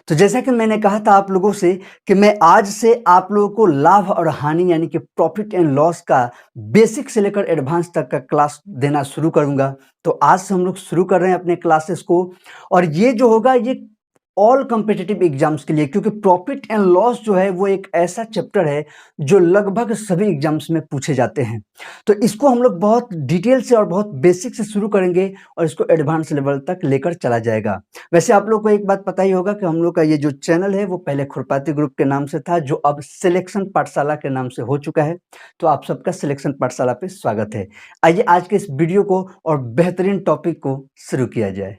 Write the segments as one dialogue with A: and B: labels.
A: तो जैसा कि मैंने कहा था आप लोगों से कि मैं आज से आप लोगों को लाभ और हानि यानी कि प्रॉफिट एंड लॉस का बेसिक से लेकर एडवांस तक का क्लास देना शुरू करूंगा। तो आज से हम लोग शुरू कर रहे हैं अपने क्लासेस को और ये जो होगा ये ऑल कॉम्पिटिटिव एग्जाम्स के लिए, क्योंकि प्रॉफिट एंड लॉस जो है वो एक ऐसा चैप्टर है जो लगभग सभी एग्जाम्स में पूछे जाते हैं। तो इसको हम लोग बहुत डिटेल से और बहुत बेसिक से शुरू करेंगे और इसको एडवांस लेवल तक लेकर चला जाएगा। वैसे आप लोग को एक बात पता ही होगा कि हम लोग का ये जो चैनल है वो पहले खुरपाती ग्रुप के नाम से था, जो अब सिलेक्शन पाठशाला के नाम से हो चुका है। तो आप सबका सिलेक्शन पाठशाला पे स्वागत है। आइए आज के इस वीडियो को और बेहतरीन टॉपिक को शुरू किया जाए।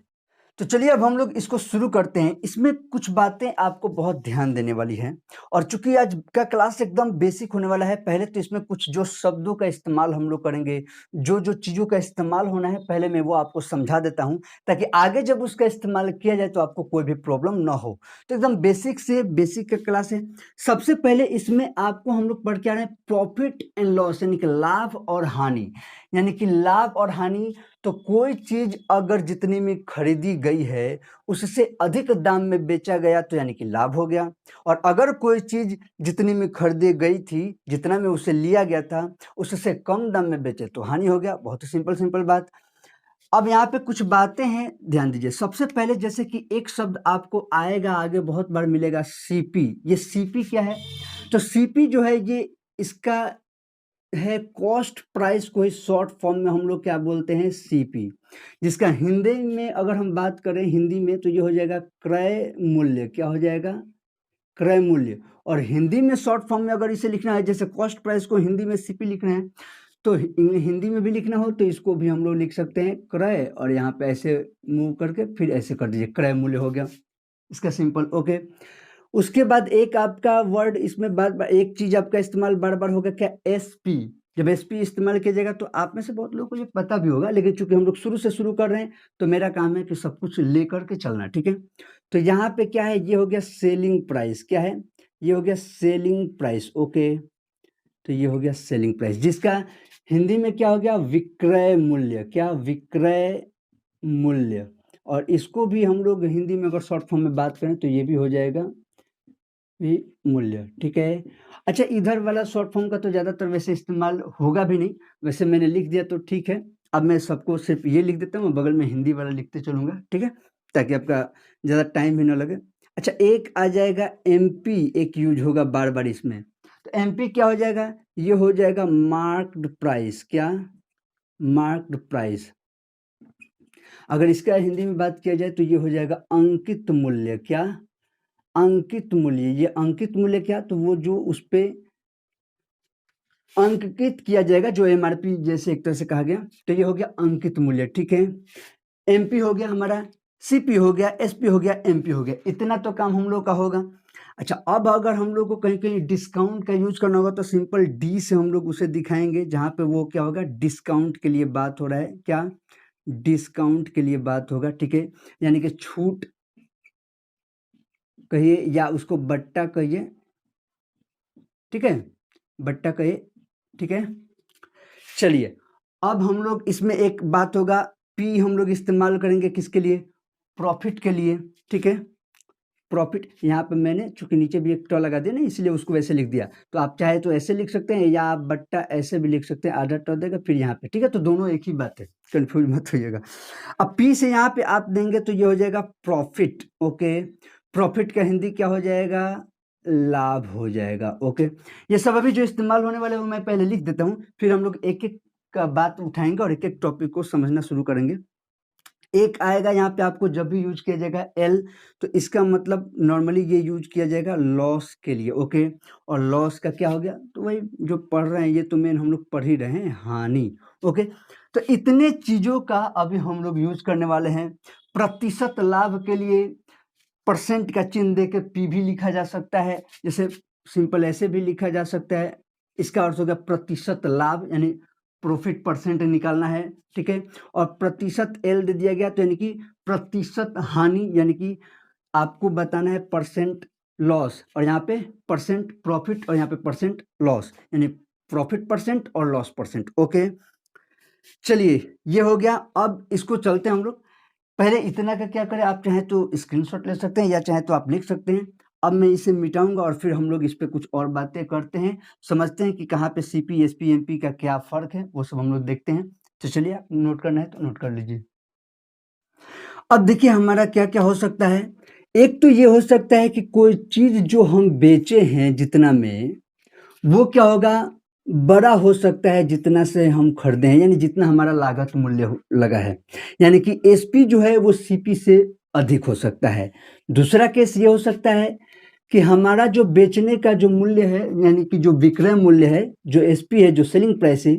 A: तो चलिए अब हम लोग इसको शुरू करते हैं। इसमें कुछ बातें आपको बहुत ध्यान देने वाली हैं और चूंकि आज का क्लास एकदम बेसिक होने वाला है, पहले तो इसमें कुछ जो शब्दों का इस्तेमाल हम लोग करेंगे, जो जो चीज़ों का इस्तेमाल होना है, पहले मैं वो आपको समझा देता हूं ताकि आगे जब उसका इस्तेमाल किया जाए तो आपको कोई भी प्रॉब्लम ना हो। तो एकदम बेसिक से बेसिक का क्लास है। सबसे पहले इसमें आपको हम लोग पढ़ के आ रहे हैं प्रॉफिट एंड लॉस यानी कि लाभ और हानि। यानी कि लाभ और हानि, तो कोई चीज अगर जितनी में खरीदी गई है उससे अधिक दाम में बेचा गया तो यानी कि लाभ हो गया, और अगर कोई चीज जितनी में खरीदी गई थी, जितना में उसे लिया गया था, उससे कम दाम में बेचे तो हानि हो गया। बहुत ही सिंपल सिंपल बात। अब यहाँ पे कुछ बातें हैं, ध्यान दीजिए। सबसे पहले जैसे कि एक शब्द आपको आएगा, आगे बहुत बार मिलेगा, सीपी। ये सीपी क्या है? तो सीपी जो है ये इसका है कॉस्ट प्राइस को ही शॉर्ट फॉर्म में हम लोग क्या बोलते हैं, सीपी, जिसका हिंदी में अगर हम बात करें हिंदी में तो ये हो जाएगा क्रय मूल्य। क्या हो जाएगा? क्रय मूल्य। और हिंदी में शॉर्ट फॉर्म में अगर इसे लिखना है, जैसे कॉस्ट प्राइस को हिंदी में सीपी लिखना है, तो हिंदी में भी लिखना हो तो इसको भी हम लोग लिख सकते हैं क्रय, और यहाँ पे ऐसे मूव करके फिर ऐसे कर दीजिए, क्रय मूल्य हो गया इसका सिंपल। ओके, उसके बाद एक आपका वर्ड इसमें बार बार एक चीज आपका इस्तेमाल बार बार होगा, क्या? एसपी। जब एसपी इस्तेमाल किया जाएगा तो आप में से बहुत लोगों को ये पता भी होगा, लेकिन चूंकि हम लोग शुरू से शुरू कर रहे हैं तो मेरा काम है कि सब कुछ लेकर के चलना, ठीक है? तो यहाँ पे क्या है, ये हो गया सेलिंग प्राइस। क्या है? ये हो गया सेलिंग प्राइस। ओके, तो ये हो गया सेलिंग प्राइस, जिसका हिंदी में क्या हो गया, विक्रय मूल्य। क्या? विक्रय मूल्य। और इसको भी हम लोग हिंदी में अगर शॉर्ट फॉर्म में बात करें तो ये भी हो जाएगा भी मूल्य, ठीक है? अच्छा, इधर वाला शॉर्ट फॉर्म का तो ज़्यादातर वैसे इस्तेमाल होगा भी नहीं, वैसे मैंने लिख दिया तो ठीक है। अब मैं सबको सिर्फ ये लिख देता हूँ, बगल में हिंदी वाला लिखते चलूँगा, ठीक है? ताकि आपका ज़्यादा टाइम भी ना लगे। अच्छा, एक आ जाएगा एमपी, एक यूज होगा बार बार इसमें। तो एमपी क्या हो जाएगा? ये हो जाएगा मार्क्ड प्राइस। क्या? Marked price. अगर इसका हिंदी में बात किया जाए तो ये हो जाएगा अंकित मूल्य। क्या? अंकित मूल्य। ये अंकित मूल्य क्या? तो वो जो उस पे अंकित किया जाएगा, जो एमआरपी जैसे एक तरह से कहा गया, तो ये हो गया अंकित मूल्य, ठीक है? एमपी हो गया हमारा, सीपी हो गया, एसपी हो गया, एमपी हो गया। इतना तो काम हम लोग का होगा। अच्छा, अब अगर हम लोग को कहीं कहीं डिस्काउंट का यूज करना होगा तो सिंपल डी से हम लोग उसे दिखाएंगे, जहां पे वो क्या होगा, डिस्काउंट के लिए बात हो रहा है। क्या? डिस्काउंट के लिए बात होगा, ठीक है? यानी कि छूट कहिए या उसको बट्टा कहिए, ठीक है? बट्टा कहिए, ठीक है? चलिए, अब हम लोग इसमें एक बात होगा, पी हम लोग इस्तेमाल करेंगे किसके लिए? प्रॉफिट के लिए, ठीक है? प्रॉफिट। यहाँ पे मैंने चूंकि नीचे भी एक टॉ लगा दिया ना, इसलिए उसको वैसे लिख दिया। तो आप चाहे तो ऐसे लिख सकते हैं या आप बट्टा ऐसे भी लिख सकते हैं, आधा टॉ देगा फिर यहाँ पे, ठीक है? तो दोनों एक ही बात है, कंफ्यूज मत होइएगा। अब पी से यहाँ पे आप देंगे तो ये हो जाएगा प्रॉफिट। ओके, प्रॉफिट का हिंदी क्या हो जाएगा? लाभ हो जाएगा। ओके, ये सब अभी जो इस्तेमाल होने वाले वो मैं पहले लिख देता हूँ, फिर हम लोग एक एक का बात उठाएंगे और एक एक टॉपिक को समझना शुरू करेंगे। एक आएगा यहाँ पे, आपको जब भी यूज किया जाएगा एल, तो इसका मतलब नॉर्मली ये यूज किया जाएगा लॉस के लिए। ओके, और लॉस का क्या हो गया? तो वही जो पढ़ रहे हैं ये तो मेन हम लोग पढ़ ही रहे हैं, हानि। ओके, तो इतने चीजों का अभी हम लोग यूज करने वाले हैं। प्रतिशत लाभ के लिए परसेंट का चिन्ह दे के पी भी लिखा जा सकता है, जैसे सिंपल ऐसे भी लिखा जा सकता है। इसका अर्थ हो गया प्रतिशत लाभ, यानी प्रॉफिट परसेंट निकालना है, ठीक है? और प्रतिशत एल दे दिया गया तो यानी कि प्रतिशत हानि, यानी कि आपको बताना है परसेंट लॉस, और यहाँ पे परसेंट प्रॉफिट और यहाँ पे परसेंट लॉस, यानी प्रॉफिट परसेंट और लॉस परसेंट। ओके, चलिए ये हो गया। अब इसको चलते हैं हम लोग। पहले इतना का क्या करें, आप चाहें तो स्क्रीनशॉट ले सकते हैं या चाहे तो आप लिख सकते हैं। अब मैं इसे मिटाऊंगा और फिर हम लोग इस पे कुछ और बातें करते हैं, समझते हैं कि कहाँ पे सीपी एसपी एमपी का क्या फर्क है, वो सब हम लोग देखते हैं। तो चलिए, आप नोट करना है तो नोट कर लीजिए। अब देखिए हमारा क्या क्या हो सकता है। एक तो ये हो सकता है कि कोई चीज जो हम बेचे हैं जितना में, वो क्या होगा, बड़ा हो सकता है जितना से हम खरीदे हैं, यानी जितना हमारा लागत मूल्य लगा है, यानी कि एसपी जो है वो सीपी से अधिक हो सकता है। दूसरा केस ये हो सकता है कि हमारा जो बेचने का जो मूल्य है, यानी कि जो विक्रय मूल्य है, जो एसपी है, जो सेलिंग प्राइस है,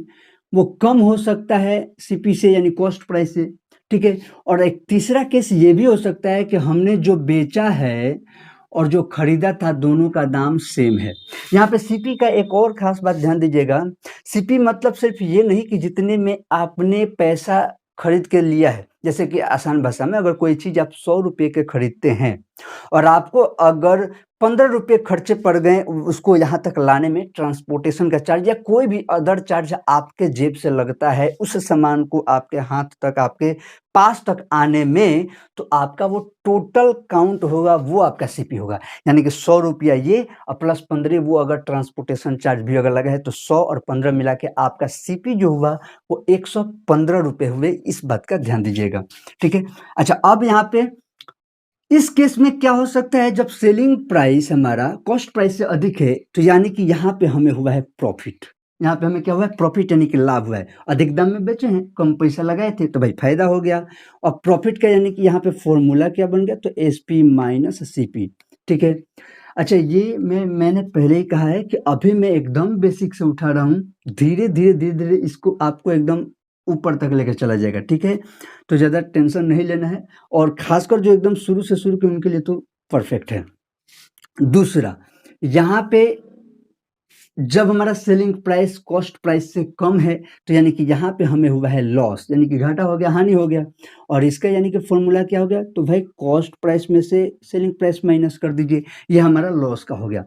A: वो कम हो सकता है सीपी से, यानी कॉस्ट प्राइस से। ठीक है। और एक तीसरा केस ये भी हो सकता है कि हमने जो बेचा है और जो खरीदा था, दोनों का दाम सेम है। यहाँ पे सीपी का एक और खास बात ध्यान दीजिएगा। सीपी मतलब सिर्फ ये नहीं कि जितने में आपने पैसा खरीद के लिया है, जैसे कि आसान भाषा में अगर कोई चीज आप 100 रुपये के खरीदते हैं और आपको अगर 15 रुपये खर्चे पड़ गए उसको यहाँ तक लाने में, ट्रांसपोर्टेशन का चार्ज या कोई भी अदर चार्ज आपके जेब से लगता है उस सामान को आपके हाथ तक, आपके पास तक आने में, तो आपका वो टोटल काउंट होगा, वो आपका सीपी होगा। यानी कि 100 रुपया ये और प्लस 15 वो अगर ट्रांसपोर्टेशन चार्ज भी अगर लगा है, तो 100 और 15 मिला के आपका सीपी जो हुआ वो 115 रुपये हुए। इस बात का ध्यान दीजिएगा। ठीक है। अच्छा, अब यहाँ पे इस केस में क्या हो सकता है, जब सेलिंग प्राइस हमारा कॉस्ट प्राइस से अधिक है, तो यानी कि यहाँ पे हमें हुआ है प्रॉफिट। यहाँ पे हमें क्या हुआ है, प्रॉफिट, यानी कि लाभ हुआ है। अधिक दाम में बेचे हैं, कम पैसा लगाए थे, तो भाई फायदा हो गया। और प्रॉफिट का यानी कि यहाँ पे फॉर्मूला क्या बन गया, तो एसपी माइनस सीपी। ठीक है। अच्छा, ये मैंने पहले ही कहा है कि अभी मैं एकदम बेसिक से उठा रहा हूँ, धीरे धीरे धीरे धीरे इसको आपको एकदम ऊपर तक लेकर चला जाएगा। ठीक है। तो ज़्यादा टेंशन नहीं लेना है, और खासकर जो एकदम शुरू से शुरू के उनके लिए तो परफेक्ट है। दूसरा, यहाँ पे जब हमारा सेलिंग प्राइस कॉस्ट प्राइस से कम है, तो यानी कि यहाँ पे हमें हुआ है लॉस, यानी कि घाटा हो गया, हानि हो गया। और इसका यानी कि फॉर्मूला क्या हो गया, तो भाई कॉस्ट प्राइस में से सेलिंग प्राइस माइनस कर दीजिए, ये हमारा लॉस का हो गया।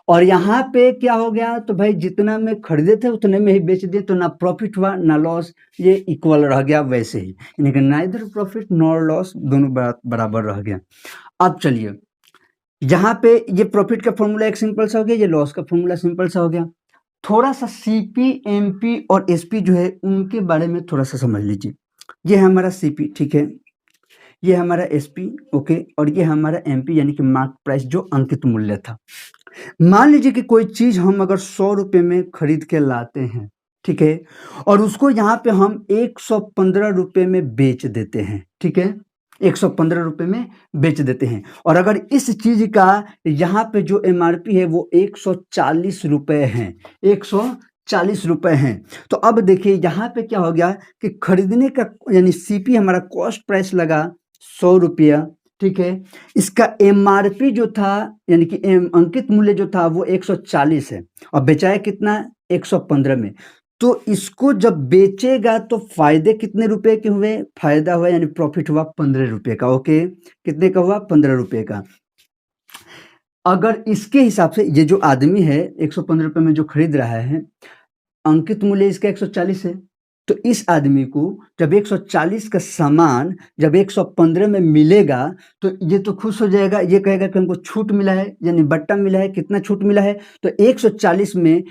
A: और यहाँ पे क्या हो गया, तो भाई जितना में खरीदे थे उतने में ही बेच दिए, तो ना प्रॉफिट हुआ ना लॉस, ये इक्वल रह गया वैसे ही, यानी कि नाइदर प्रॉफिट नॉर लॉस, दोनों बराबर रह गया। अब चलिए, यहाँ पे ये प्रॉफिट का फॉर्मूला एक सिंपल सा हो गया, ये लॉस का फॉर्मूला सिंपल सा हो गया। थोड़ा सा सीपी एमपी और एसपी जो है उनके बारे में थोड़ा सा समझ लीजिए। ये है हमारा सीपी, ठीक है, ये हमारा एसपी, ओके, और ये हमारा एमपी, यानी कि मार्क प्राइस, जो अंकित मूल्य था। मान लीजिए कि कोई चीज हम अगर 100 रुपये में खरीद के लाते हैं, ठीक है, और उसको यहाँ पे हम 115 रुपये में बेच देते हैं। ठीक है, 115 रुपये में बेच देते हैं, और अगर इस चीज का यहाँ पे जो एमआरपी है वो 140 रुपये है, 140 रुपये हैं। तो अब देखिए यहाँ पे क्या हो गया कि खरीदने का यानी सीपी हमारा कॉस्ट प्राइस लगा 100 रुपया। ठीक है, इसका एमआरपी जो था यानी कि अंकित मूल्य जो था वो 140 है, और बेचाया कितना, 115 में। तो इसको जब बेचेगा तो फायदे कितने रुपए के हुए, फायदा हुआ यानी प्रॉफिट हुआ 15 रुपए का। ओके, कितने का हुआ, 15 रुपए का। अगर इसके हिसाब से ये जो आदमी है 115 रुपए में जो खरीद रहा है, अंकित मूल्य इसका 140 है, तो इस आदमी को जब 140 का सामान जब 115 में मिलेगा, तो ये तो खुश हो जाएगा, ये कहेगा कि हमको छूट मिला है, यानी बट्टा मिला है। कितना छूट मिला है, तो 140 में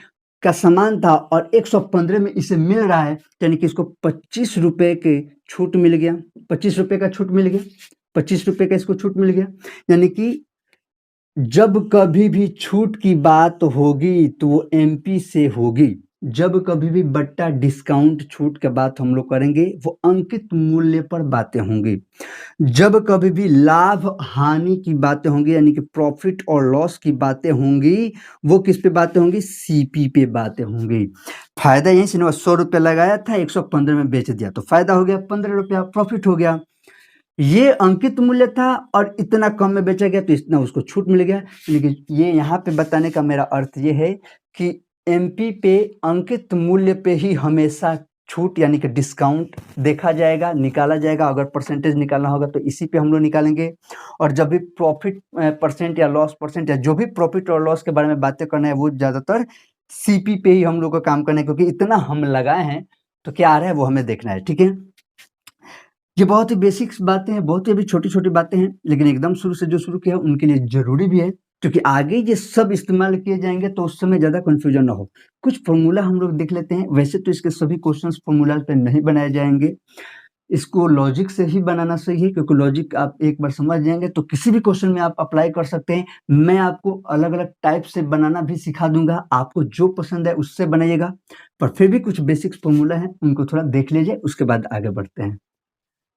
A: का सामान था और 115 में इसे मिल रहा है, यानी कि इसको 25 रुपये के छूट मिल गया, 25 रुपये का छूट मिल गया, 25 रुपये का इसको छूट मिल गया। यानी कि जब कभी भी छूट की बात होगी तो वो एमपी से होगी। जब कभी भी बट्टा डिस्काउंट छूट की बात हम लोग करेंगे, वो अंकित मूल्य पर बातें होंगी। जब कभी भी लाभ हानि की बातें होंगी, यानी कि प्रॉफिट और लॉस की बातें होंगी, वो किस पे बातें होंगी, सीपी पे बातें होंगी। फायदा यहीं से 100 रुपये लगाया था, 115 में बेच दिया, तो फायदा हो गया 15 रुपया, प्रॉफिट हो गया। ये अंकित मूल्य था और इतना कम में बेचा गया, तो इतना उसको छूट मिल गया। लेकिन ये यहाँ पे बताने का मेरा अर्थ ये है कि एमपी पे अंकित मूल्य पे ही हमेशा छूट यानी कि डिस्काउंट देखा जाएगा, निकाला जाएगा। अगर परसेंटेज निकालना होगा तो इसी पे हम लोग निकालेंगे। और जब भी प्रॉफिट परसेंट या लॉस परसेंट या जो भी प्रॉफिट और लॉस के बारे में बातें करना है, वो ज़्यादातर सीपी पे ही हम लोग को काम करना है, क्योंकि इतना हम लगाए हैं तो क्या आ रहा है वो हमें देखना है। ठीक है, ये बहुत ही बेसिक्स बातें हैं, बहुत ही अभी छोटी-छोटी बातें हैं, लेकिन एकदम शुरू से जो शुरू किया है उनके लिए ज़रूरी भी है, क्योंकि आगे ये सब इस्तेमाल किए जाएँगे तो उस समय ज़्यादा कन्फ्यूजन ना हो। कुछ फ़ॉर्मूला हम लोग देख लेते हैं, वैसे तो इसके सभी क्वेश्चंस फ़ॉर्मूला पे नहीं बनाए जाएँगे, इसको लॉजिक से ही बनाना सही है, क्योंकि लॉजिक आप एक बार समझ जाएँगे तो किसी भी क्वेश्चन में आप अप्लाई कर सकते हैं। मैं आपको अलग-अलग टाइप से बनाना भी सिखा दूँगा, आपको जो पसंद है उससे बनाइएगा, पर फिर भी कुछ बेसिक्स फ़ॉर्मूला हैं, उनको थोड़ा देख लीजिए, उसके बाद आगे बढ़ते हैं।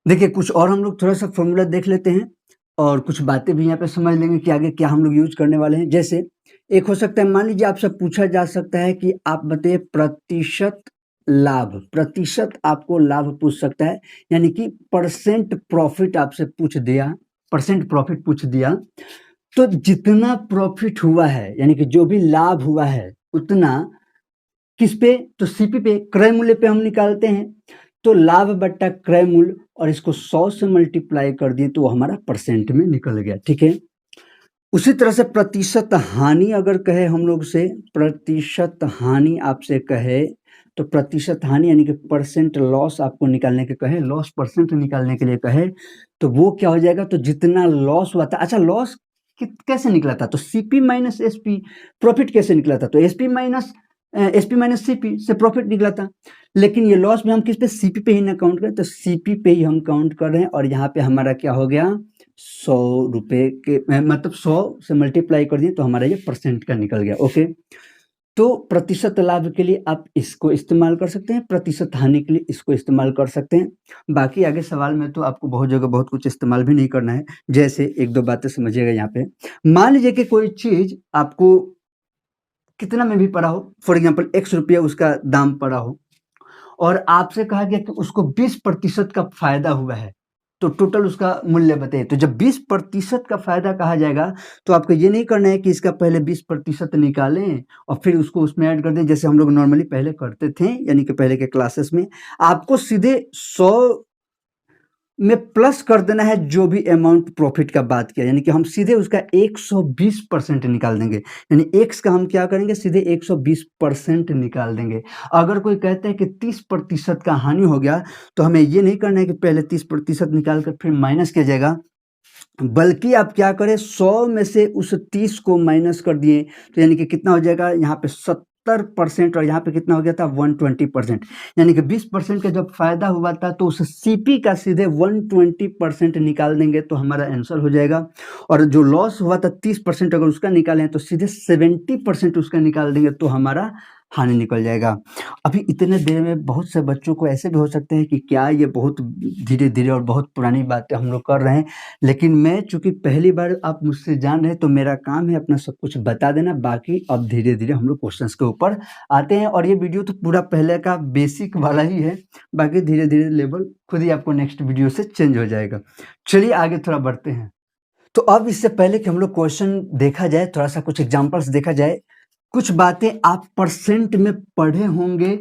A: देखिए, कुछ और हम लोग थोड़ा-सा फ़ॉर्मूला देख लेते हैं और कुछ बातें भी यहाँ पे समझ लेंगे कि आगे क्या हम लोग यूज़ करने वाले हैं। जैसे एक हो सकता है, मान लीजिए आपसे पूछा जा सकता है कि आप बताइए प्रतिशत लाभ, प्रतिशत आपको लाभ पूछ सकता है, यानी कि परसेंट प्रॉफ़िट आपसे पूछ दिया, परसेंट प्रॉफ़िट पूछ दिया, तो जितना प्रॉफ़िट हुआ है, यानी कि जो भी लाभ हुआ है, उतना किस पे? तो सीपी पे, क्रय मूल्य पे हम निकालते हैं। तो लाभ बट्टा क्रय मूल्य और इसको 100 से मल्टीप्लाई कर दिए तो वो हमारा परसेंट में निकल गया, ठीक है? उसी तरह से प्रतिशत हानि अगर कहे हम लोग से, प्रतिशत हानि आपसे कहे, तो प्रतिशत हानि यानी कि परसेंट लॉस आपको निकालने के कहे, लॉस परसेंट निकालने के लिए कहे, तो वो क्या हो जाएगा? तो जितना लॉस हुआ था, अच्छा लॉस कैसे निकला था? तो सीपी माइनस एसपी, प्रॉफिट कैसे निकला था? तो एसपी माइनस सीपी से प्रॉफिट निकला था। लेकिन ये लॉस में हम किस पे? सीपी पे ही ना काउंट करें, तो सीपी पे ही हम काउंट कर रहे हैं और यहाँ पे हमारा क्या हो गया? 100 रुपए के मतलब 100 से मल्टीप्लाई कर दिए तो हमारा ये परसेंट का निकल गया, ओके। तो प्रतिशत लाभ के लिए आप इसको इस्तेमाल कर सकते हैं, प्रतिशत हानि के लिए इसको इस्तेमाल कर सकते हैं। बाकी आगे सवाल में तो आपको बहुत जगह बहुत कुछ इस्तेमाल भी नहीं करना है। जैसे 1-2 बातें समझिएगा यहाँ पे। मान लीजिए कि कोई चीज़ आपको कितना में भी पड़ा हो, फॉर एग्ज़ाम्पल ₹X उसका दाम पड़ा हो और आपसे कहा गया कि उसको 20% का फ़ायदा हुआ है, तो टोटल उसका मूल्य बताइए। तो जब 20% का फ़ायदा कहा जाएगा, तो आपको ये नहीं करना है कि इसका पहले 20% निकालें और फिर उसको उसमें ऐड कर दें, जैसे हम लोग नॉर्मली पहले करते थे, यानी कि पहले के क्लासेस में। आपको सीधे 100 में प्लस कर देना है जो भी अमाउंट प्रॉफिट का बात किया, यानी कि हम सीधे उसका 120% निकाल देंगे, यानी एक्स का हम क्या करेंगे? सीधे 120% निकाल देंगे। अगर कोई कहता है कि 30% का हानि हो गया, तो हमें ये नहीं करना है कि पहले 30% निकाल कर फिर माइनस किया जाएगा, बल्कि आप क्या करें? 100 में से उस 30 को माइनस कर दिए, तो यानी कि कितना हो जाएगा? यहाँ पे 70% और यहाँ पे कितना हो गया था? 120%, यानी कि 20% का जब फ़ायदा हुआ था, तो उस सीपी का सीधे 120% निकाल देंगे तो हमारा आंसर हो जाएगा। और जो लॉस हुआ था 30% अगर उसका निकालें, तो सीधे 70% उसका निकाल देंगे तो हमारा हानि निकल जाएगा। अभी इतने देर में बहुत से बच्चों को ऐसे भी हो सकते हैं कि क्या ये बहुत धीरे-धीरे और बहुत पुरानी बातें हम लोग कर रहे हैं, लेकिन मैं चूँकि पहली बार आप मुझसे जान रहे हैं, तो मेरा काम है अपना सब कुछ बता देना, बाकी अब धीरे-धीरे हम लोग क्वेश्चंस के ऊपर आते हैं और ये वीडियो तो पूरा पहले का बेसिक वाला ही है, बाकी धीरे-धीरे लेवल खुद ही आपको नेक्स्ट वीडियो से चेंज हो जाएगा। चलिए आगे थोड़ा बढ़ते हैं। तो अब इससे पहले कि हम लोग क्वेश्चन देखा जाए, थोड़ा-सा कुछ एग्ज़ाम्पल्स देखा जाए, कुछ बातें आप परसेंट में पढ़े होंगे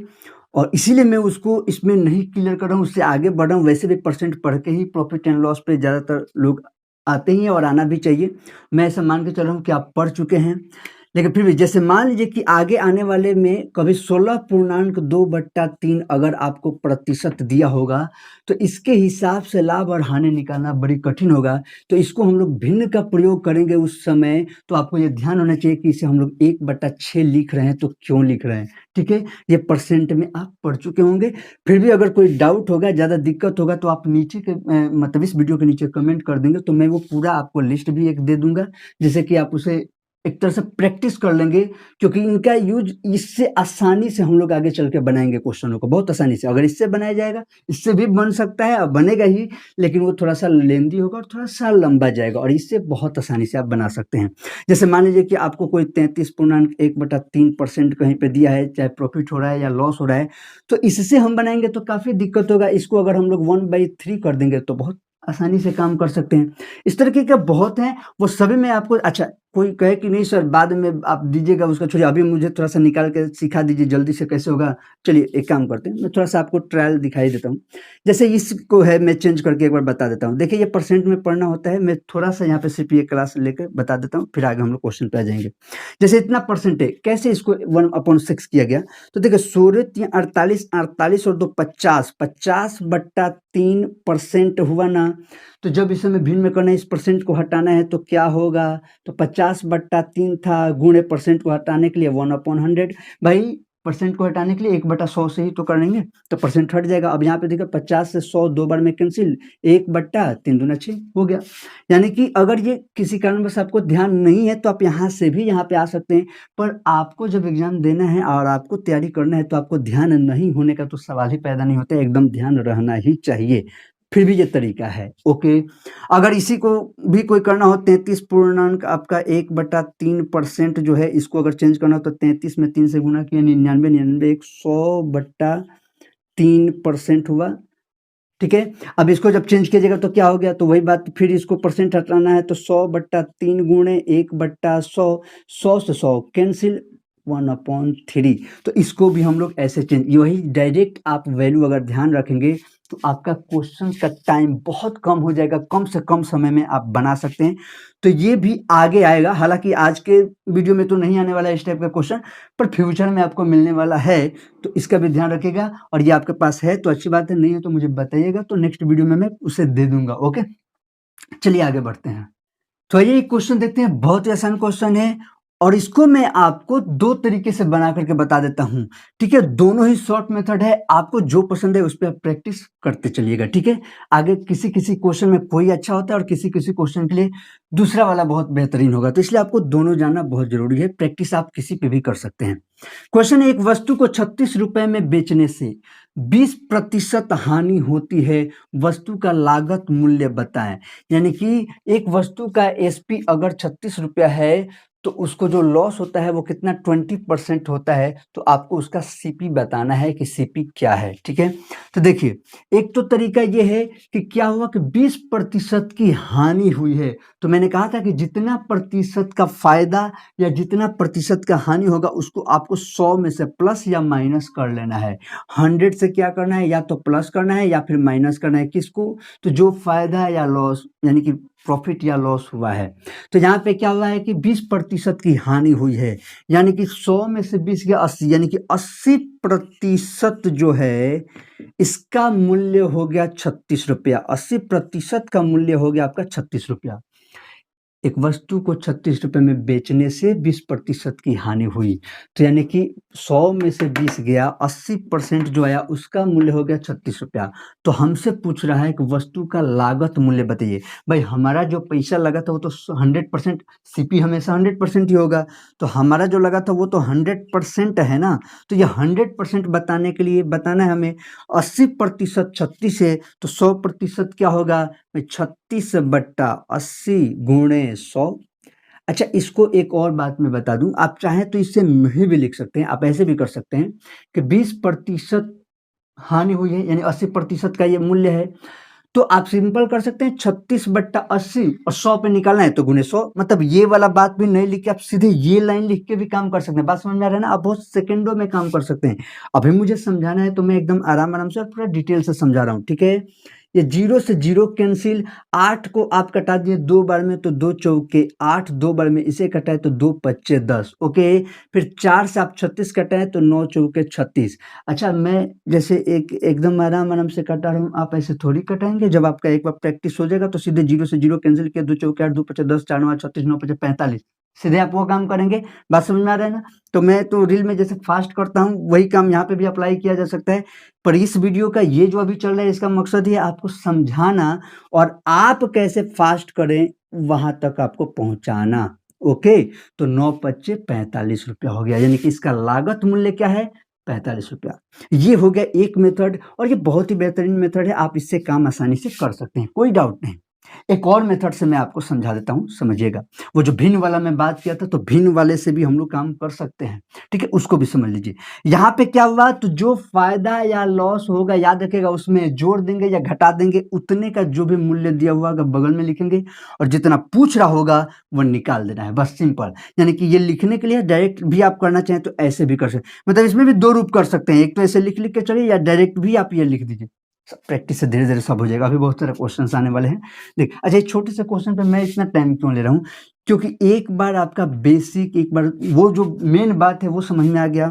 A: और इसीलिए मैं उसको इसमें नहीं क्लियर कर रहा हूँ, उससे आगे बढ़ रहा हूँ। वैसे भी परसेंट पढ़ के ही प्रॉफ़िट एंड लॉस पे ज़्यादातर लोग आते ही हैं और आना भी चाहिए। मैं ऐसा मान के चल रहा हूँ कि आप पढ़ चुके हैं। लेकिन फिर भी जैसे मान लीजिए कि आगे आने वाले में कभी 16.2/3 अगर आपको प्रतिशत दिया होगा, तो इसके हिसाब से लाभ और हानि निकालना बड़ी कठिन होगा। तो इसको हम लोग भिन्न का प्रयोग करेंगे उस समय, तो आपको ये ध्यान होना चाहिए कि इसे हम लोग 1/6 लिख रहे हैं, तो क्यों लिख रहे हैं, ठीक है? ये परसेंट में आप पढ़ चुके होंगे। फिर भी अगर कोई डाउट होगा, ज़्यादा दिक्कत होगा, तो आप नीचे के मतलब इस वीडियो के नीचे कमेंट कर देंगे, तो मैं वो पूरा आपको लिस्ट भी एक दे दूँगा, जिससे कि आप उसे एक तरह से प्रैक्टिस कर लेंगे, क्योंकि इनका यूज़ इससे आसानी से हम लोग आगे चल के बनाएँगे क्वेश्चनों को, बहुत आसानी से। अगर इससे बनाया जाएगा, इससे भी बन सकता है और बनेगा ही, लेकिन वो थोड़ा-सा लेंदी होगा और थोड़ा-सा लंबा जाएगा और इससे बहुत आसानी से आप बना सकते हैं। जैसे मान लीजिए कि आपको कोई 33.1/3% कहीं पे दिया है, चाहे प्रॉफ़िट हो रहा है या लॉस हो रहा है, तो इससे हम बनाएँगे तो काफ़ी दिक्कत होगा। इसको अगर हम लोग 1/3 कर देंगे, तो बहुत आसानी से काम कर सकते हैं। इस तरीके के बहुत हैं, वो सभी मैं आपको अच्छा कोई कहे कि नहीं सर बाद में आप दीजिएगा उसका छोड़िए, अभी मुझे थोड़ा-सा निकाल के सिखा दीजिए जल्दी से कैसे होगा। चलिए एक काम करते हैं, मैं थोड़ा-सा आपको ट्रायल दिखाई देता हूँ। जैसे इसको है मैं चेंज करके एक बार बता देता हूँ। देखिए ये परसेंट में पढ़ना होता है, मैं थोड़ा-सा यहाँ पे सिर्फ़ ये क्लास लेके बता देता हूँ, फिर आगे हम लोग क्वेश्चन पे आ जाएँगे। जैसे इतना परसेंट है, कैसे इसको 1/6 किया गया? तो देखिए 16 3 48, 48 और 2 50, 50/3 3% हुआ ना। तो जब इसे हमें भिन्न में करना है, इस परसेंट को हटाना है तो क्या होगा, तो 50/3 था, गुणे परसेंट को हटाने के लिए 1/100। भाई परसेंट को हटाने के लिए 1/100 से ही तो करेंगे, तो परसेंट हट जाएगा। अब यहाँ पे देखो 50 से 100 2 बार में कैंसिल, 1/3 दूना 6 हो गया। यानी कि अगर ये किसी कारणवश आपको ध्यान नहीं है तो आप यहाँ से भी यहाँ पे आ सकते हैं, पर आपको जब एग्जाम देना है और आपको तैयारी करना है तो आपको ध्यान नहीं होने का तो सवाल ही पैदा नहीं होता, एकदम ध्यान रहना ही चाहिए। फिर भी ये तरीका है, ओके। अगर इसी को भी कोई करना हो 33 आपका 1/3% जो है, इसको अगर चेंज करना हो तो 33 में 3 से गुना किया, 99 99 100/3% हुआ, ठीक है। अब इसको जब चेंज कीजिएगा तो क्या हो गया, तो वही बात, फिर इसको परसेंट हटाना है तो 100/3 गुणे 1/100, 100 से 100 कैंसिल, 1/3। तो इसको भी हम लोग ऐसे चेंज, वही डायरेक्ट आप वैल्यू अगर ध्यान रखेंगे तो आपका क्वेश्चन का टाइम बहुत कम हो जाएगा, कम से कम समय में आप बना सकते हैं। तो ये भी आगे आएगा, हालांकि आज के वीडियो में तो नहीं आने वाला है इस टाइप का क्वेश्चन, पर फ्यूचर में आपको मिलने वाला है, तो इसका भी ध्यान रखिएगा। और ये आपके पास है तो अच्छी बात है, नहीं है तो मुझे बताइएगा, तो नेक्स्ट वीडियो में मैं उसे दे दूंगा, ओके। चलिए आगे बढ़ते हैं। तो ये क्वेश्चन देखते हैं, बहुत ही आसान क्वेश्चन है और इसको मैं आपको दो तरीके से बना करके बता देता हूं, ठीक है। दोनों ही शॉर्ट मेथड है, आपको जो पसंद है उस पर आप प्रैक्टिस करते चलिएगा, ठीक है। आगे किसी किसी क्वेश्चन में कोई अच्छा होता है और किसी किसी क्वेश्चन के लिए दूसरा वाला बहुत बेहतरीन होगा, तो इसलिए आपको दोनों जानना बहुत जरूरी है। प्रैक्टिस आप किसी पे भी कर सकते हैं। क्वेश्चन है, एक वस्तु को 36 रुपए में बेचने से 20% हानि होती है, वस्तु का लागत मूल्य बताएं। यानी कि एक वस्तु का एसपी अगर 36 रुपया है तो उसको जो लॉस होता है वो कितना, 20% होता है। तो आपको उसका सीपी बताना है कि सीपी क्या है, ठीक है। तो देखिए, एक तो तरीका ये है कि क्या हुआ कि 20% की हानि हुई है, तो मैंने कहा था कि जितना प्रतिशत का फायदा या जितना प्रतिशत का हानि होगा उसको आपको 100 में से प्लस या माइनस कर लेना है। 100 से क्या करना है, या तो प्लस करना है या फिर माइनस करना है, किसको, तो जो फायदा या लॉस यानी कि प्रॉफिट या लॉस हुआ है। तो यहाँ पे क्या हुआ है कि 20% की हानि हुई है, यानी कि 100 में से 20 गया 80, यानी कि 80% जो है इसका मूल्य हो गया 36 रुपया। 80% का मूल्य हो गया आपका 36 रुपया। एक वस्तु को 36 रुपए में बेचने से 20% की हानि हुई, तो यानी कि 100 में से 20 गया, 80% जो आया उसका मूल्य हो गया 36 रुपया। तो हमसे पूछ रहा है कि वस्तु का लागत मूल्य बताइए। भाई हमारा जो पैसा लगा था वो तो 100%, सीपी हमेशा 100% ही होगा, तो हमारा जो लगा था वो तो 100% है ना। तो ये 100% बताने के लिए बताना है हमें, 80% 36 है तो 100% क्या होगा, 36/80 गुणे 100। अच्छा, इसको एक और बात मैं बता दूं, आप चाहें तो इससे नहीं भी लिख सकते हैं, आप ऐसे भी कर सकते हैं कि 20% हानि हुई है, यानी 80% का ये मूल्य है, तो आप सिंपल कर सकते हैं 36/80 और 100 पे निकालना है तो गुणे 100। मतलब ये वाला बात भी नहीं लिख के आप सीधे ये लाइन लिख के भी काम कर सकते हैं। बात समझ में आ रहा है ना, आप बहुत सेकंडों में काम कर सकते हैं। अभी मुझे समझाना है तो मैं एकदम आराम आराम से और पूरा डिटेल से समझा रहा हूँ, ठीक है। ये 0 से 0 कैंसिल, 8 को आप कटा दिए 2 बार में तो 2 चौके 8, 2 बार में इसे कटाए तो 2 पच्चे 10, ओके। फिर 4 से आप 36 कटाए तो 9 चौके 36। अच्छा, मैं जैसे एकदम आराम आराम से कटा रहा हूँ, आप ऐसे थोड़ी कटाएंगे। जब आपका एक बार प्रैक्टिस हो जाएगा तो सीधे 0 से 0 कैंसिल किया, 2 चौके 8, 2 पच्चे 10, 4 9 36, 9 पच्चे 45, सीधे आप वो काम करेंगे। बात समझ में आ रहा है ना। तो मैं तो रील में जैसे फास्ट करता हूँ वही काम यहाँ पे भी अप्लाई किया जा सकता है, पर इस वीडियो का ये जो अभी चल रहा है इसका मकसद ये आपको समझाना और आप कैसे फास्ट करें वहां तक आपको पहुंचाना, ओके। तो 9 पच्चे 45 रुपया हो गया, यानी कि इसका लागत मूल्य क्या है, 45 रुपया। ये हो गया एक मेथड, और ये बहुत ही बेहतरीन मेथड है, आप इससे काम आसानी से कर सकते हैं, कोई डाउट नहीं। एक और मेथड से मैं आपको समझा देता हूं, समझिएगा। वो जो भिन्न वाला मैं बात किया था, तो भिन्न वाले से भी हम लोग काम कर सकते हैं, ठीक है, उसको भी समझ लीजिए। यहाँ पे क्या हुआ, तो जो फायदा या लॉस होगा याद रखेगा, उसमें जोड़ देंगे या घटा देंगे, उतने का जो भी मूल्य दिया हुआ होगा बगल में लिखेंगे, और जितना पूछ रहा होगा वो निकाल देना है, बस सिंपल। यानी कि ये लिखने के लिए डायरेक्ट भी आप करना चाहें तो ऐसे भी कर सकते, मतलब इसमें भी दो रूप कर सकते हैं, एक तो ऐसे लिख लिख के चलिए, या डायरेक्ट भी आप ये लिख दीजिए। प्रैक्टिस से धीरे धीरे सब हो जाएगा, अभी बहुत सारे क्वेश्चंस आने वाले हैं। देख, अच्छा, एक छोटे से क्वेश्चन पे मैं इतना टाइम क्यों ले रहा हूँ, क्योंकि एक बार आपका बेसिक, एक बार वो जो मेन बात है वो समझ में आ गया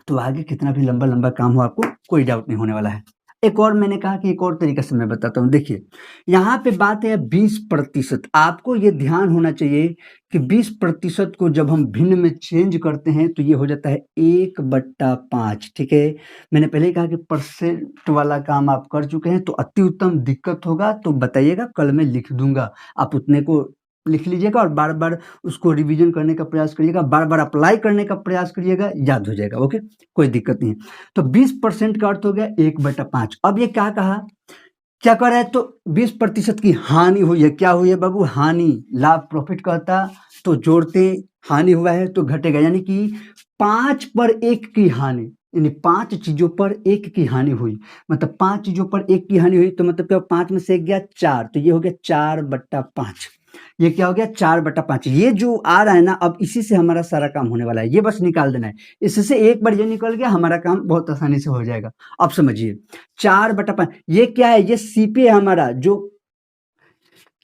A: तो आगे कितना भी लंबा लंबा काम हो आपको कोई डाउट नहीं होने वाला है। एक और मैंने कहा कि एक और तरीका से मैं बताता हूँ। देखिए, यहाँ पे बात है 20%। आपको ये ध्यान होना चाहिए कि 20% को जब हम भिन्न में चेंज करते हैं तो ये हो जाता है 1/5, ठीक है? मैंने पहले ही कहा कि परसेंट वाला काम आप कर चुके हैं, तो अति उत्तम। दिक्कत होगा तो बताइएगा, कल मैं लिख दूँगा। आप उतने को लिख लीजिएगा और बार-बार उसको रिवीजन करने का प्रयास करिएगा, बार-बार अप्लाई करने का प्रयास करिएगा, याद हो जाएगा, ओके? कोई दिक्कत नहीं है। तो 20% का अर्थ हो गया 1/5। अब ये क्या कहा? क्या कर रहा है? तो 20% की हानि हुई है। क्या हुई है बाबू? हानि। लाभ प्रॉफिट कहता तो जोड़ते हानि हुआ है तो घटेगा, यानी कि 5 पर 1 की हानि, यानी 5 चीज़ों पर 1 की हानि हुई। मतलब 5 चीज़ों पर 1 की हानि हुई तो मतलब क्या? 5 में से 1 गया 4, तो ये हो गया 4/5। ये क्या हो गया? 4/5। ये जो आ रहा है ना, अब इसी से हमारा सारा काम होने वाला है। ये बस निकाल देना है। इससे एक बार ये निकल गया, हमारा काम बहुत आसानी से हो जाएगा। अब समझिए, 4/5 ये क्या है? ये सीपी है हमारा, जो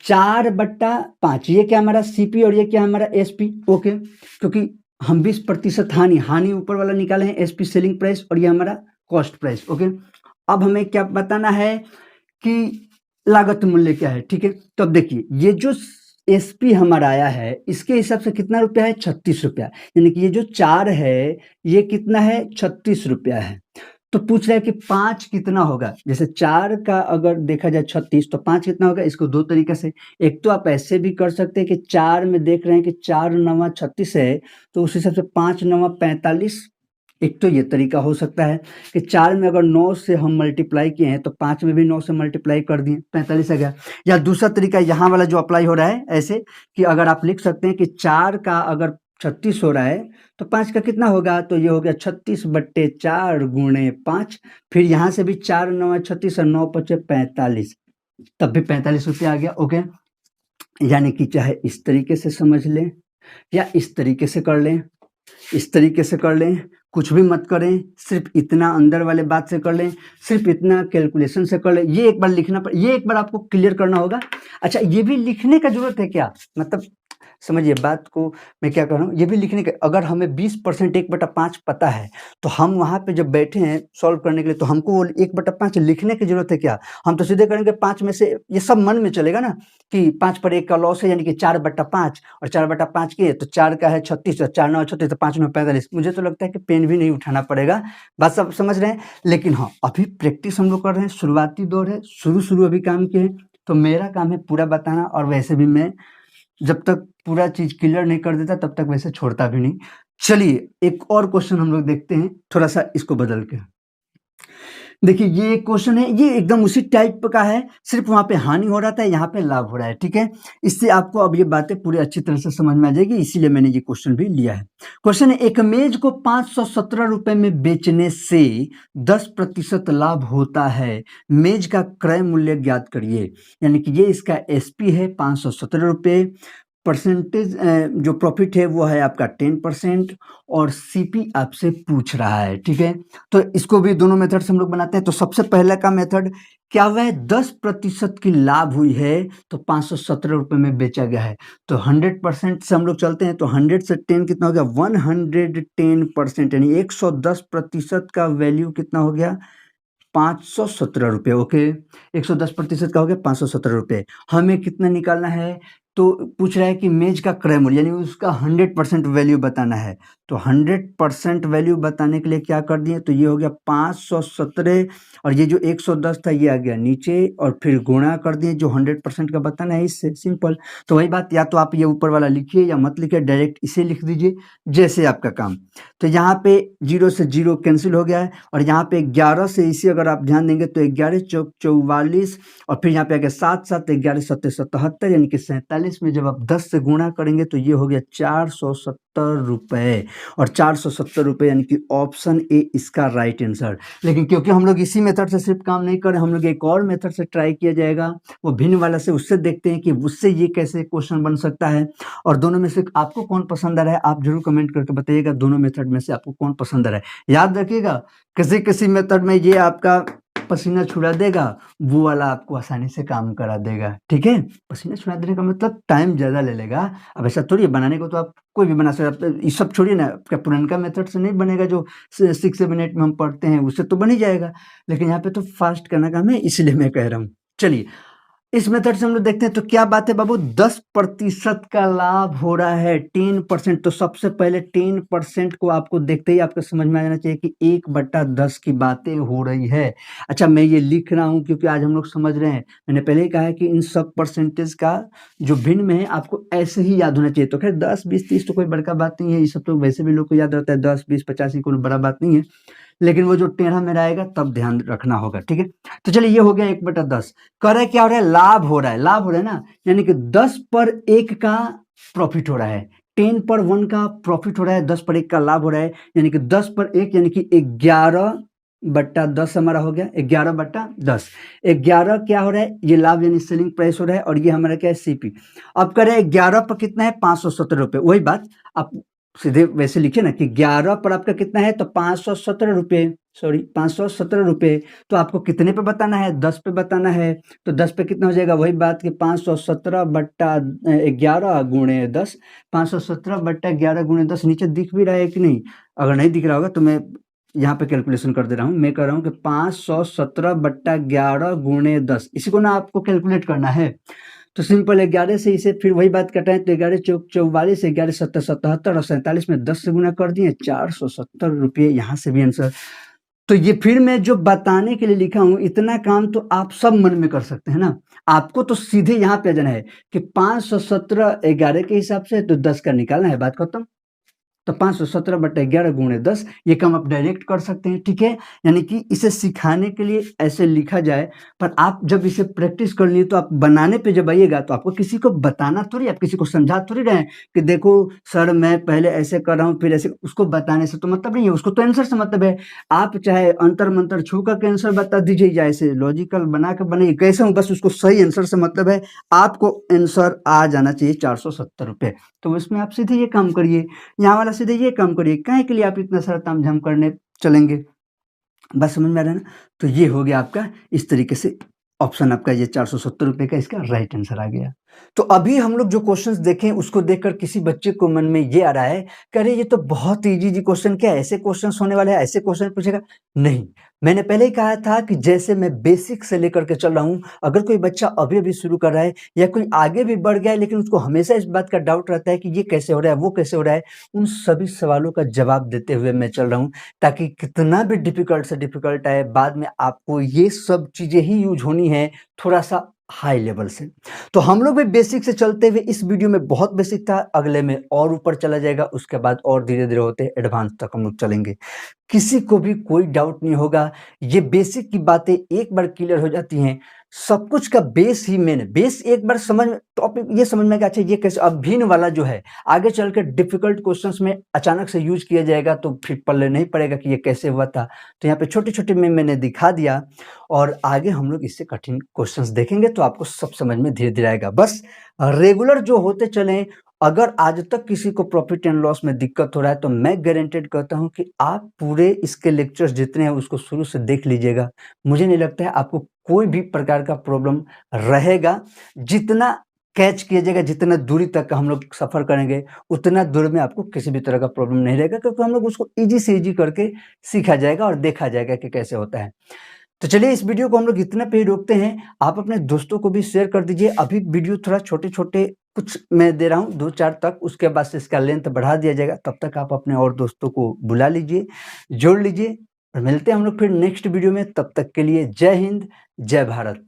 A: 4/5 ये क्या हमारा? सीपी, और ये क्या हमारा? SP, okay? क्योंकि हम 20% हानि ऊपर वाला निकाले हैं, एसपी सेलिंग प्राइस, और ये हमारा कॉस्ट प्राइस, ओके? अब हमें क्या बताना है कि लागत मूल्य क्या है, ठीक है? तो अब देखिए, ये जो एसपी हमारा आया है, इसके हिसाब से कितना रुपया है? 36 रुपया। यानी कि ये जो 4 है, ये कितना है? 36 रुपया है। तो पूछ रहा है कि 5 कितना होगा? जैसे 4 का अगर देखा जाए 36, तो 5 कितना होगा? इसको 2 तरीके से, एक तो आप ऐसे भी कर सकते हैं कि 4 में देख रहे हैं कि 4 नवा 36 है, तो उस हिसाब से 5 नवा 45। एक तो ये तरीका हो सकता है कि 4 में अगर 9 से हम मल्टीप्लाई किए हैं तो 5 में भी 9 से मल्टीप्लाई कर दिए, 45 आ गया। या दूसरा तरीका यहाँ वाला जो अप्लाई हो रहा है ऐसे, कि अगर आप लिख सकते हैं कि 4 का अगर 36 हो रहा है तो 5 का कितना होगा? तो ये हो गया 36/4 गुणे 5। फिर यहाँ से भी 4 9 36 और 9 5 45, तब भी 45 रुपया आ गया, ओके? यानी कि चाहे इस तरीके से समझ लें या इस तरीके से कर लें, इस तरीके से कर लें, कुछ भी मत करें, सिर्फ इतना अंदर वाले बात से कर लें, सिर्फ इतना कैलकुलेशन से कर लें। ये एक बार लिखना ये एक बार आपको क्लियर करना होगा। अच्छा, ये भी लिखने का जरूरत है क्या? मतलब समझिए बात को, मैं क्या कर रहा हूँ, ये भी लिखने का, अगर हमें 20% 1/5 पता है, तो हम वहाँ पे जब बैठे हैं सॉल्व करने के लिए, तो हमको वो 1/5 लिखने की जरूरत है क्या? हम तो सीधे करेंगे 5 में से, ये सब मन में चलेगा ना कि 5 पर 1 का लॉस है, यानी कि 4/5, और 4/5 किए तो 4 का है 36, और 4 9 36, तो 5 9 45। मुझे तो लगता है कि पेन भी नहीं उठाना पड़ेगा। बात सब समझ रहे हैं? लेकिन हाँ, अभी प्रैक्टिस हम लोग कर रहे हैं, शुरुआती दौर है, शुरू अभी काम किए हैं, तो मेरा काम है पूरा बताना। और वैसे भी मैं जब तक पूरा चीज़ क्लियर नहीं कर देता तब तक वैसे छोड़ता भी नहीं। चलिए, एक और क्वेश्चन हम लोग देखते हैं, थोड़ा-सा इसको बदल के। देखिए, ये एक क्वेश्चन है, ये एकदम उसी टाइप का है, सिर्फ वहाँ पे हानि हो रहा था, यहाँ पे लाभ हो रहा है, ठीक है? इससे आपको अब ये बातें पूरी अच्छी तरह से समझ में आ जाएगी, इसीलिए मैंने ये क्वेश्चन भी लिया है। क्वेश्चन है, एक मेज को 517 रुपए में बेचने से 10% लाभ होता है, मेज का क्रय मूल्य ज्ञात करिए। यानी कि ये इसका एसपी है 517 रुपये, परसेंटेज जो प्रॉफिट है वो है आपका 10%, और सीपी आपसे पूछ रहा है, ठीक है? तो इसको भी दोनों मेथड से हम लोग बनाते हैं। तो सबसे पहले का मेथड क्या हुआ है? 10% की लाभ हुई है तो 517 रुपये में बेचा गया है। तो 100% से हम लोग चलते हैं, तो 100 से 10 कितना हो गया? 110%, यानी 110% का वैल्यू कितना हो गया? 517 रुपये, ओके? 110% का हो गया 517 रुपये। हमें कितना निकालना है? तो पूछ रहा है कि मेज का क्रय मूल्य, यानी उसका 100% वैल्यू बताना है। तो 100% वैल्यू बताने के लिए क्या कर दिए? तो ये हो गया 517, और ये जो 110 था ये आ गया नीचे, और फिर गुणा कर दिए, जो 100% का बताना है इससे, सिंपल। तो वही बात, या तो आप ये ऊपर वाला लिखिए या मत लिखिए, डायरेक्ट इसे लिख दीजिए, जैसे आपका काम। तो यहाँ पे 0 से 0 कैंसिल हो गया है, और यहाँ पे 11 से इसे अगर आप ध्यान देंगे तो 11 चौक 44, और फिर यहाँ पे आ गया 7 7 11 7 77, यानी कि 47 में जब आप 10 से गुणा करेंगे तो ये हो गया 470 रुपये, और 470 रुपये यानी कि ऑप्शन ए इसका राइट आंसर। लेकिन क्योंकि हम लोग इसी मेथड से सिर्फ काम नहीं कर रहे, हम लोग एक और मेथड से ट्राई किया जाएगा, वो भिन्न वाला से, उससे देखते हैं कि उससे ये कैसे क्वेश्चन बन सकता है। और दोनों में से आपको कौन पसंद आ रहा है, आप जरूर कमेंट करके बताइएगा, दोनों मेथड में से आपको कौन पसंद आ रहा है। याद रखिएगा, किसी किसी मेथड में ये आपका पसीना छुड़ा देगा, वो वाला आपको आसानी से काम करा देगा, ठीक है? पसीना छुड़ा देने का मतलब टाइम ज़्यादा ले लेगा। अब ऐसा थोड़ी है, बनाने को तो आप कोई भी बना सकते हैं। ये सब छोड़िए ना, क्या पुरनका मेथड से नहीं बनेगा जो 6-7 8 में हम पढ़ते हैं, उससे तो बन ही जाएगा। लेकिन यहाँ पे तो फास्ट करना काम है, इसलिए मैं कह रहा हूँ। चलिए, इस मेथड से हम लोग देखते हैं तो क्या बात है बाबू, 10% का लाभ हो रहा है, 10%। तो सबसे पहले 10% को आपको देखते ही आपको समझ में आ जाना चाहिए कि 1/10 की बातें हो रही है। अच्छा, मैं ये लिख रहा हूँ क्योंकि आज हम लोग समझ रहे हैं, मैंने पहले ही कहा है कि इन सब परसेंटेज का जो भिन्न में है आपको ऐसे ही याद होना चाहिए। तो खैर 10, 20, 30 तो कोई बड़का बात नहीं है, ये सब तो वैसे भी लोग को याद रहता है, 10, 20, 50 कोई बड़ा बात नहीं है। लेकिन वो जो टेढ़ा मेढ़ा आएगा तब ध्यान रखना होगा, ठीक है? तो चलिए, ये हो गया 1/10। कह रहा है क्या हो रहा है, लाभ हो रहा है, लाभ हो रहा है ना, यानी कि 10/1 का प्रॉफिट हो रहा है, 10/1 का प्रॉफिट हो रहा है, 10/1 का लाभ हो रहा है, यानी कि 10/1 यानी कि 11/10 हमारा हो गया, 11/10। 11 क्या हो रहा है, ये लाभ यानी सेलिंग प्राइस हो रहा है, और ये हमारा क्या है, सीपी। अब कह रहे हैं 11 पर कितना है, 517 रुपये। वही बात आप सीधे वैसे लिखिए ना कि 11 पर आपका कितना है, तो 517 रुपये, सॉरी 517 रुपये। तो आपको कितने पे बताना है, 10 पे बताना है। तो 10 पे कितना हो जाएगा, वही बात कि 517/11 गुणे 10। 517/11 गुणे 10 नीचे दिख भी रहा है कि नहीं? अगर नहीं दिख रहा होगा तो मैं यहाँ पे कैलकुलेशन कर दे रहा हूँ। मैं कह रहा हूँ कि 517/11 गुणे 10, इसी को ना आपको कैलकुलेट करना है। तो सिंपल 11 से इसे फिर वही बात कटाएं तो 11 चौक 44, 11 सत्तर 77 और 47 में 10 से गुना कर दिए, 470 रुपये। यहाँ से भी आंसर। तो ये फिर मैं जो बताने के लिए लिखा हूं, इतना काम तो आप सब मन में कर सकते हैं ना। आपको तो सीधे यहाँ पे जाना है कि 517 11 के हिसाब से तो 10 का निकालना है, बात खत्म। तो 517/11 गुणे 10, ये काम आप डायरेक्ट कर सकते हैं, ठीक है? यानी कि इसे सिखाने के लिए ऐसे लिखा जाए, पर आप जब इसे प्रैक्टिस कर लिए तो आप बनाने पे जब आइएगा तो आपको किसी को बताना थोड़ी, आप किसी को समझा थोड़ी रहे हैं कि देखो सर मैं पहले ऐसे कर रहा हूँ फिर ऐसे। उसको बताने से तो मतलब नहीं है, उसको तो आंसर से मतलब है। आप चाहे अंतर मंतर छू करके आंसर बता दीजिए, या ऐसे लॉजिकल बना के बनाइए, कैसे हूँ, बस उसको सही आंसर से मतलब है। आपको आंसर आ जाना चाहिए 470 रुपये। तो इसमें आप सीधे ये काम करिए, यहाँ वाला सीधे ये काम करिए, काहे के लिए आप इतना सारा तामझाम करने चलेंगे? बात समझ में आ रहा है ना? तो ये हो गया आपका, इस तरीके से ऑप्शन आपका ये 470 रुपये का इसका राइट आंसर आ गया। तो अभी हम लोग जो क्वेश्चंस देखें उसको देखकर किसी बच्चे को मन में ये आ रहा है कि अरे ये तो बहुत इजी क्वेश्चन, क्या ऐसे क्वेश्चंस होने वाले हैं, ऐसे क्वेश्चन पूछेगा? नहीं, मैंने पहले ही कहा था कि जैसे मैं बेसिक से लेकर के चल रहा हूँ, अगर कोई बच्चा अभी अभी शुरू कर रहा है या कोई आगे भी बढ़ गया है लेकिन उसको हमेशा इस बात का डाउट रहता है कि ये कैसे हो रहा है, वो कैसे हो रहा है, उन सभी सवालों का जवाब देते हुए मैं चल रहा हूँ, ताकि कितना भी डिफिकल्ट से डिफिकल्ट आए, बाद में आपको ये सब चीजें ही यूज होनी है, थोड़ा सा हाई लेवल से। तो हम लोग भी बेसिक से चलते हुए, इस वीडियो में बहुत बेसिक था, अगले में और ऊपर चला जाएगा, उसके बाद और धीरे धीरे होते एडवांस तक हम लोग चलेंगे। किसी को भी कोई डाउट नहीं होगा, ये बेसिक की बातें एक बार क्लियर हो जाती हैं, सब कुछ का बेस ही मेन है। बेस एक बार समझ, टॉपिक ये समझ में कि अच्छा ये कैसे, अब भिन्न वाला जो है आगे चल के डिफिकल्ट क्वेश्चंस में अचानक से यूज किया जाएगा तो फिर पल्ले नहीं पड़ेगा कि ये कैसे हुआ था। तो यहाँ पे छोटे छोटे में मैंने दिखा दिया, और आगे हम लोग इससे कठिन क्वेश्चंस देखेंगे तो आपको सब समझ में धीरे धीरे आएगा। बस रेगुलर जो होते चलें। अगर आज तक किसी को प्रॉफिट एंड लॉस में दिक्कत हो रहा है तो मैं गारंटेड कहता हूं कि आप पूरे इसके लेक्चर्स जितने हैं उसको शुरू से देख लीजिएगा। मुझे नहीं लगता है आपको कोई भी प्रकार का प्रॉब्लम रहेगा। जितना कैच किया जाएगा, जितना दूरी तक का हम लोग सफर करेंगे, उतना दूर में आपको किसी भी तरह का प्रॉब्लम नहीं रहेगा, क्योंकि हम लोग उसको इजी से इजी करके सीखा जाएगा और देखा जाएगा कि कैसे होता है। तो चलिए, इस वीडियो को हम लोग इतना पे ही रोकते हैं। आप अपने दोस्तों को भी शेयर कर दीजिए। अभी वीडियो थोड़ा छोटे छोटे कुछ मैं दे रहा हूँ, 2-4 तक, उसके बाद से इसका लेंथ बढ़ा दिया जाएगा। तब तक आप अपने और दोस्तों को बुला लीजिए, जोड़ लीजिए, और मिलते हैं हम लोग फिर नेक्स्ट वीडियो में। तब तक के लिए जय हिंद, जय भारत।